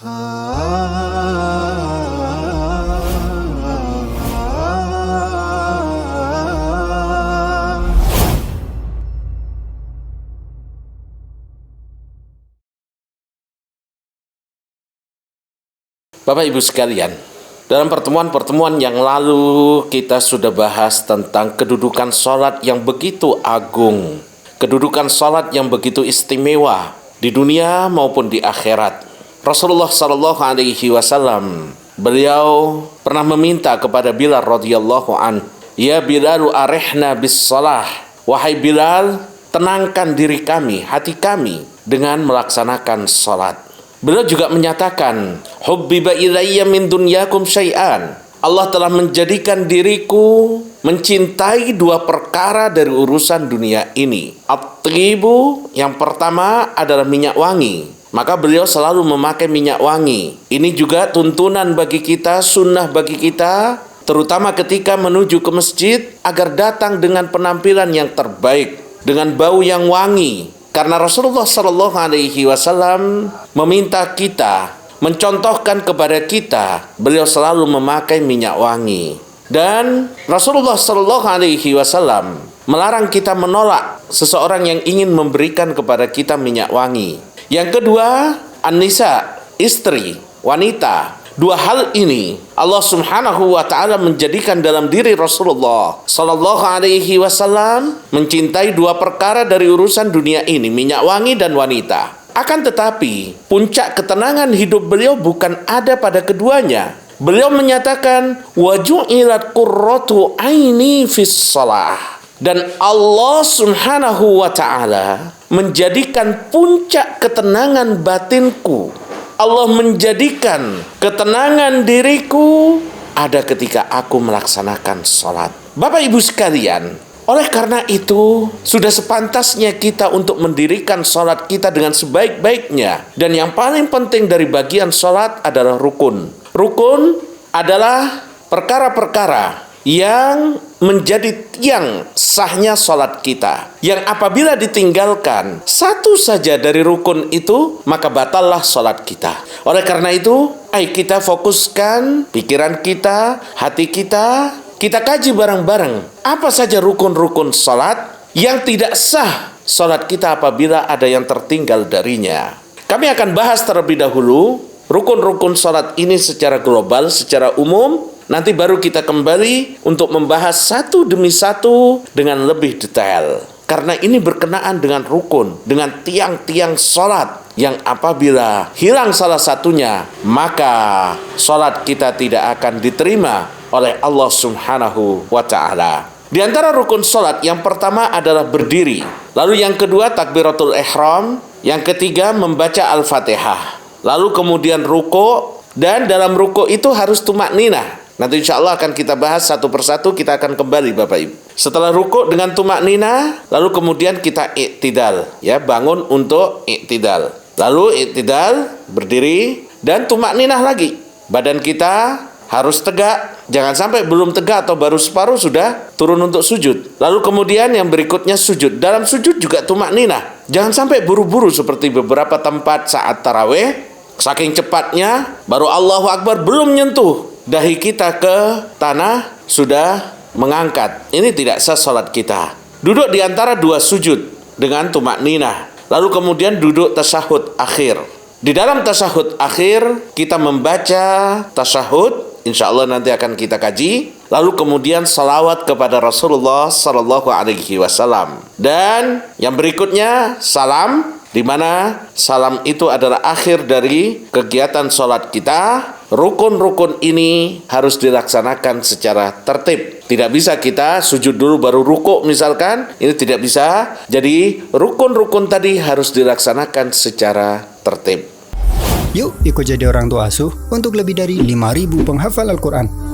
Bapak Ibu sekalian, dalam pertemuan-pertemuan yang lalu kita sudah bahas tentang kedudukan sholat yang begitu agung, kedudukan sholat yang begitu istimewa di dunia maupun di akhirat. Rasulullah SAW, beliau pernah meminta kepada Bilal radhiyallahu an, "Ya Bilalu arihna bis salah." Wahai Bilal, tenangkan diri kami, hati kami dengan melaksanakan sholat. Beliau juga menyatakan, "Hubbiba ilayya min dunyakum syai'an." Allah telah menjadikan diriku mencintai dua perkara dari urusan dunia ini. At-tibu, yang pertama adalah minyak wangi. Maka beliau selalu memakai minyak wangi. Ini juga tuntunan bagi kita, sunnah bagi kita, terutama ketika menuju ke masjid, agar datang dengan penampilan yang terbaik, dengan bau yang wangi. Karena Rasulullah SAW meminta kita, mencontohkan kepada kita, beliau selalu memakai minyak wangi. Dan Rasulullah SAW melarang kita menolak seseorang yang ingin memberikan kepada kita minyak wangi. Yang kedua, an-nisa, istri, wanita. Dua hal ini Allah Subhanahu wa ta'ala menjadikan dalam diri Rasulullah SAW mencintai dua perkara dari urusan dunia ini, minyak wangi dan wanita. Akan tetapi puncak ketenangan hidup beliau bukan ada pada keduanya. Beliau menyatakan, "Waju'ilat qurratu aini fis shalah." Dan Allah Subhanahu wa ta'ala menjadikan puncak ketenangan batinku, Allah menjadikan ketenangan diriku ada ketika aku melaksanakan sholat. Bapak Ibu sekalian, oleh karena itu sudah sepantasnya kita untuk mendirikan sholat kita dengan sebaik-baiknya. Dan yang paling penting dari bagian sholat adalah rukun. Rukun adalah perkara-perkara yang menjadi tiang sahnya sholat kita, yang apabila ditinggalkan satu saja dari rukun itu, maka batallah sholat kita. Oleh karena itu, ayo kita fokuskan pikiran kita, hati kita, kita kaji bareng-bareng apa saja rukun-rukun sholat yang tidak sah sholat kita apabila ada yang tertinggal darinya. Kami akan bahas terlebih dahulu rukun-rukun sholat ini secara global, secara umum. Nanti baru kita kembali untuk membahas satu demi satu dengan lebih detail. Karena ini berkenaan dengan rukun, dengan tiang-tiang sholat yang apabila hilang salah satunya, maka sholat kita tidak akan diterima oleh Allah Subhanahu wa ta'ala. Di antara rukun sholat, yang pertama adalah berdiri. Lalu yang kedua takbiratul ihram. Yang ketiga membaca Al-Fatihah. Lalu kemudian ruku, dan dalam ruku itu harus tumakninah. Nanti insya Allah akan kita bahas satu persatu, kita akan kembali Bapak Ibu. Setelah ruku dengan tumakninah, lalu kemudian kita iktidal, ya, bangun untuk iktidal. Lalu iktidal, berdiri, dan tumakninah lagi. Badan kita harus tegak, jangan sampai belum tegak atau baru separuh sudah turun untuk sujud. Lalu kemudian yang berikutnya sujud. Dalam sujud juga tumakninah. Jangan sampai buru-buru seperti beberapa tempat saat tarawih, saking cepatnya baru Allahu Akbar belum nyentuh dahi kita ke tanah sudah mengangkat. Ini tidak sah salat kita. Duduk di antara dua sujud dengan tumakninah. Lalu kemudian duduk tasyahud akhir. Di dalam tasyahud akhir kita membaca tasyahud, insya Allah nanti akan kita kaji. Lalu kemudian salawat kepada Rasulullah SAW. Dan yang berikutnya salam, di mana salam itu adalah akhir dari kegiatan sholat kita. Rukun-rukun ini harus dilaksanakan secara tertib. Tidak bisa kita sujud dulu baru rukuk misalkan. Ini tidak bisa. Jadi rukun-rukun tadi harus dilaksanakan secara tertib. Yuk ikut jadi orang tua asuh untuk lebih dari 5.000 penghafal Al-Quran.